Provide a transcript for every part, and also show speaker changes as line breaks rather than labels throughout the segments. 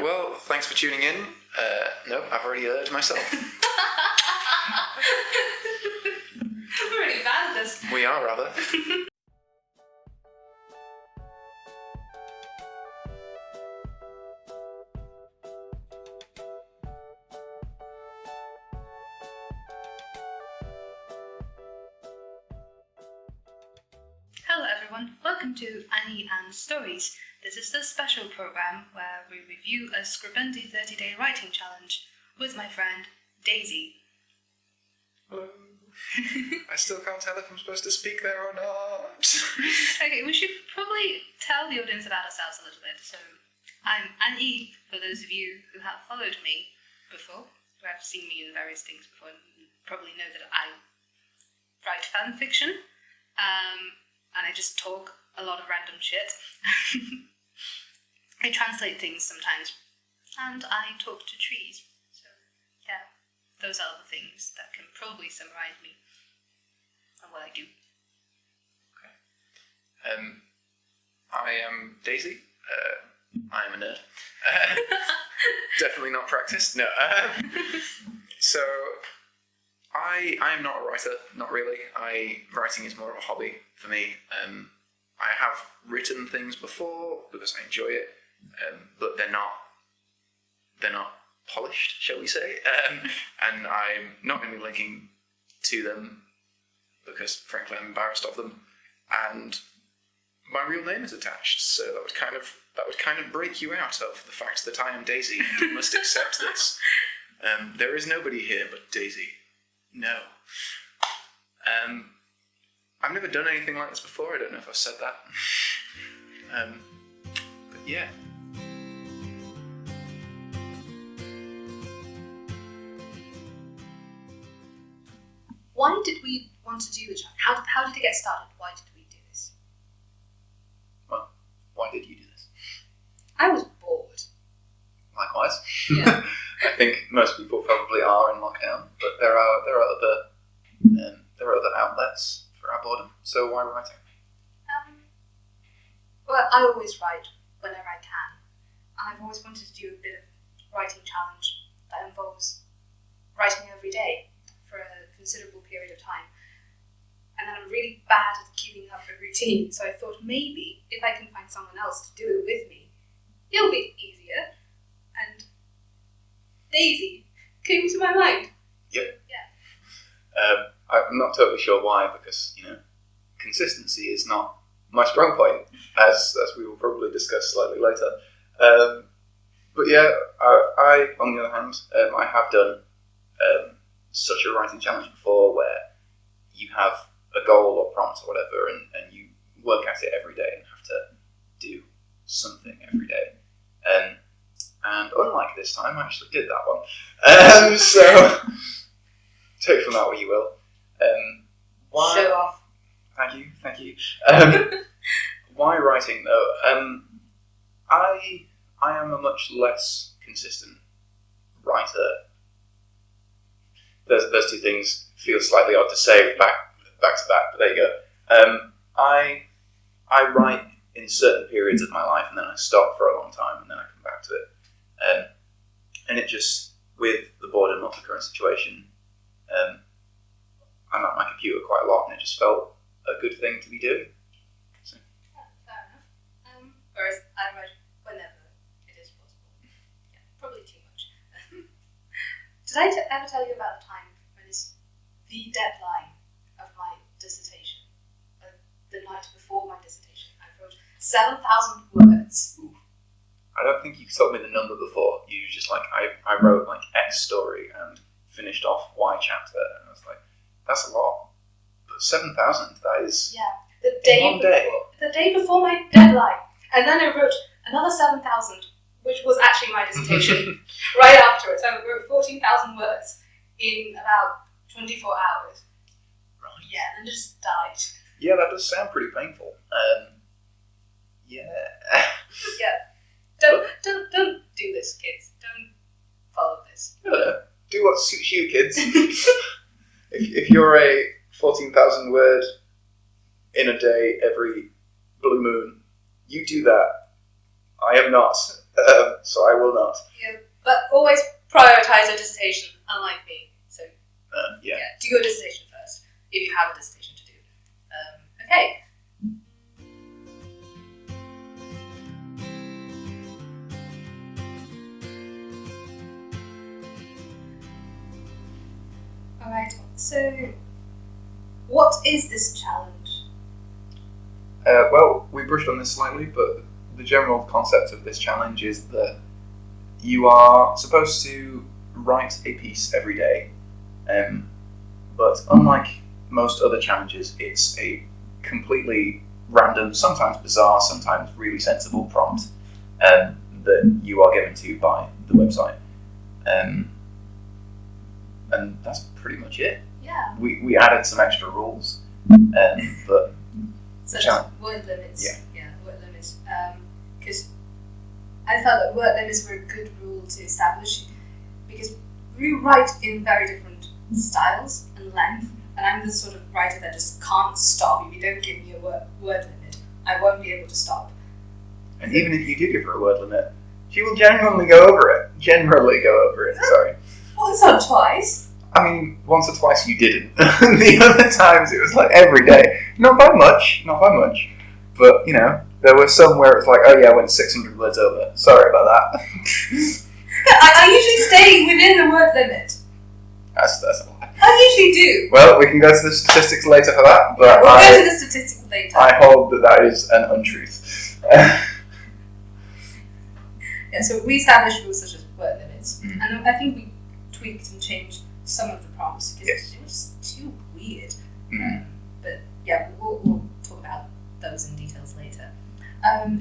Well, thanks for tuning in. No, I've already heard myself.
We're really bad at this.
We are, rather.
Hello everyone, welcome to AnYi and Stories. This is the special program where we review a Scribendi 30-day writing challenge with my friend Daisy.
Hello. I still can't tell if I'm supposed to speak there or not.
Okay, we should probably tell the audience about ourselves a little bit. So, I'm AnYi, for those of you who have followed me before, who have seen me in various things before, and probably know that I write fan fiction. And I just talk a lot of random shit. I translate things sometimes, and I talk to trees. So, yeah, those are the things that can probably summarize me and what I do.
Okay. I am Daisy. I'm a nerd. Definitely not practiced. No. So, I am not a writer, not really. Writing is more of a hobby for me. I have written things before because I enjoy it, but they're not polished, shall we say? And I'm not going to be linking to them because, frankly, I'm embarrassed of them. And my real name is attached, so that would kind of break you out of the fact that I am Daisy. You must accept this. There is nobody here but Daisy. No. I've never done anything like this before. I don't know if I've said that. But yeah.
Why did we want to do the challenge? How did it get started? Why did we do this?
Well, why did you do this?
I was bored.
Likewise.
Yeah.
I think most people probably are in lockdown, but there are other outlets for our boredom. So why writing?
Well, I always write whenever I can. I've always wanted to do a bit of writing challenge that involves writing every day for a considerable period of time. And then I'm really bad at keeping up a routine, so I thought maybe if I can find someone else to do it with me, it'll be easier. And Daisy came to my mind.
Yep.
Yeah.
I'm not totally sure why, because, consistency is not my strong point, as we will probably discuss slightly later. But yeah, I on the other hand, I have done such a writing challenge before where you have a goal or prompt or whatever, and you work at it every day and have to do something every day. And unlike this time, I actually did that one. So take from that what you will. Why?
Show off.
Thank you. Why writing though? I am a much less consistent writer. Those two things feel slightly odd to say back to back, but there you go. I write in certain periods of my life, and then I stop for a long time, and then I come back to it. And it just, with the boredom of the current situation, I'm at my computer quite a lot, and it just felt a good thing to be doing. So.
Fair enough. Whereas I write whenever it is possible. Yeah, probably too much. Did I ever tell you about the time when it's the deadline of my dissertation? The night before my dissertation, I wrote 7,000 words.
Ooh. I don't think you told me the number before. You were just like, I wrote like X story and finished off Y chapter, and I was like, that's a lot. But 7,000, that is
the day before my deadline. And then I wrote another 7,000, which was actually my dissertation, right afterwards. I wrote 14,000 words in about 24 hours.
Right.
Yeah, and then just died.
Yeah, that does sound pretty painful. Yeah.
Yeah. Don't do this, kids. Don't follow this.
Do what suits you, kids. if you're a 14,000 word in a day every blue moon, you do that. I am not. so I will not.
Yeah, but always prioritise your dissertation, unlike me. So
Yeah.
do your dissertation first, if you have a dissertation to do. Okay. Alright, so what is this challenge?
Well, we brushed on this slightly, but the general concept of this challenge is that you are supposed to write a piece every day, but unlike most other challenges, it's a completely random, sometimes bizarre, sometimes really sensible prompt that you are given to by the website. And that's pretty much it.
Yeah.
We added some extra rules, but
such as word limits. Yeah, word limits. Because I felt that word limits were a good rule to establish, because we write in very different styles and length, and I'm the sort of writer that just can't stop. If you don't give me a word limit, I won't be able to stop.
And even if you do give her a word limit, she will generally go over it. Sorry.
Well, it's not twice.
I mean, once or twice you didn't. The other times it was like every day. Not by much. But, there were some where it was like, oh yeah, I went 600 words over. Sorry about that.
I usually stay within the word limit.
That's a lie.
I usually do.
Well, we can go to the statistics later for that, but
we'll go to the statistics later.
I hold that is an untruth.
Yeah, so we established rules such as word limits, and I think we tweaked and changed some of the prompts because it was too weird. But yeah, we'll talk about those in details later.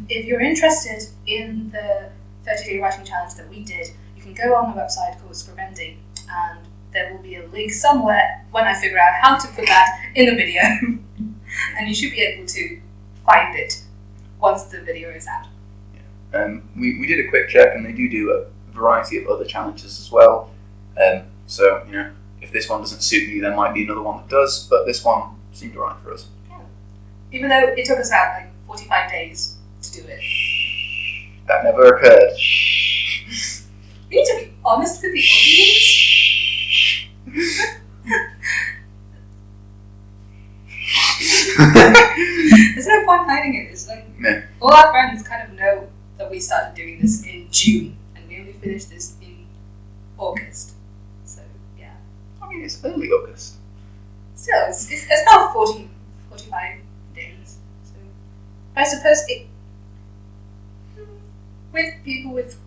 If you're interested in the 30-day writing challenge that we did, you can go on the website called Scribendi, and there will be a link somewhere when I figure out how to put that in the video. And you should be able to find it once the video is out.
We did a quick check, and they do a variety of other challenges as well. So, if this one doesn't suit you, there might be another one that does, but this one seemed alright for us.
Yeah. Even though it took us about 45 days to do it.
That never occurred.
We need to be honest with the audience. There's no point hiding it. It's like all our friends kind of know that we started doing this in June, and we only finished this in August. So yeah.
I mean, it's early August.
Still, it's about 45 days. So I suppose with people with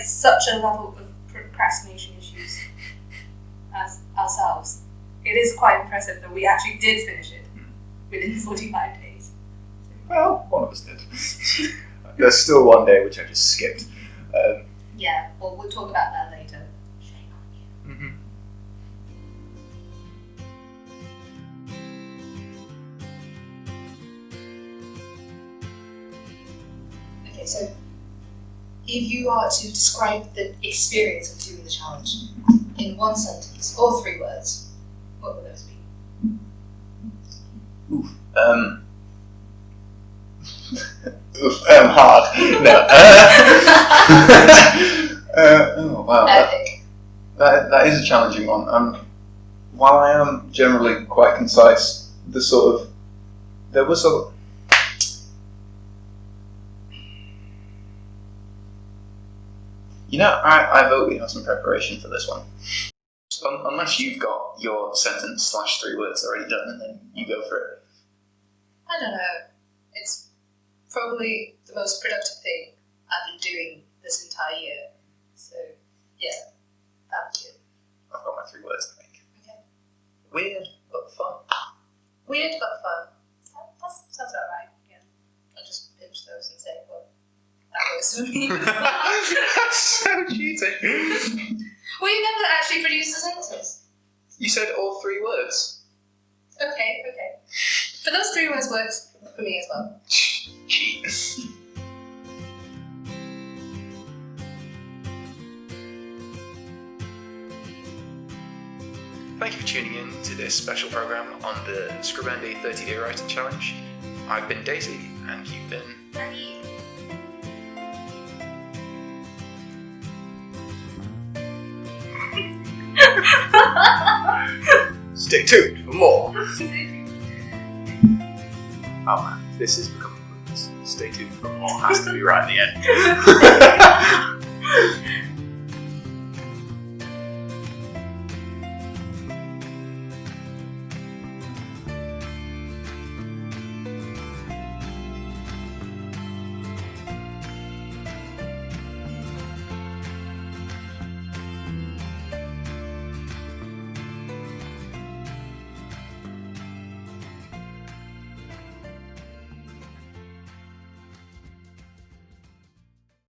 such a level of procrastination issues as ourselves, it is quite impressive that we actually did finish it within 45 days.
Well, one of us did. There's still one day which I just skipped.
Yeah, well, we'll talk about that later. Shame on you. Okay, so if you are to describe the experience of doing the challenge in one sentence or 3 words, what would those be?
Hard. No. Oh wow.
Epic.
That is a challenging one. While I am generally quite concise, there was a. I vote we have some preparation for this one. Unless you've got your sentence / 3 words already done, and then you go for it.
I don't know. It's probably the most productive thing I've been doing this entire year. So, yeah, that's it.
I've got my 3 words, I think.
Okay.
Weird, but fun.
Weird, but fun. That sounds about right, yeah. I'll just pinch those and say, well, that works for me.
That's so cheating.
Well, you never actually produced a sentence.
You said all 3 words.
Okay. But those 3 words work for me as well.
Cheat. Thank you for tuning in to this special program on the Scribendi 30-Day Writing Challenge. I've been Daisy, and you've been...
AnYi.
Stay tuned for more. Oh man, this is becoming pointless. Stay tuned for more has to be right at the end.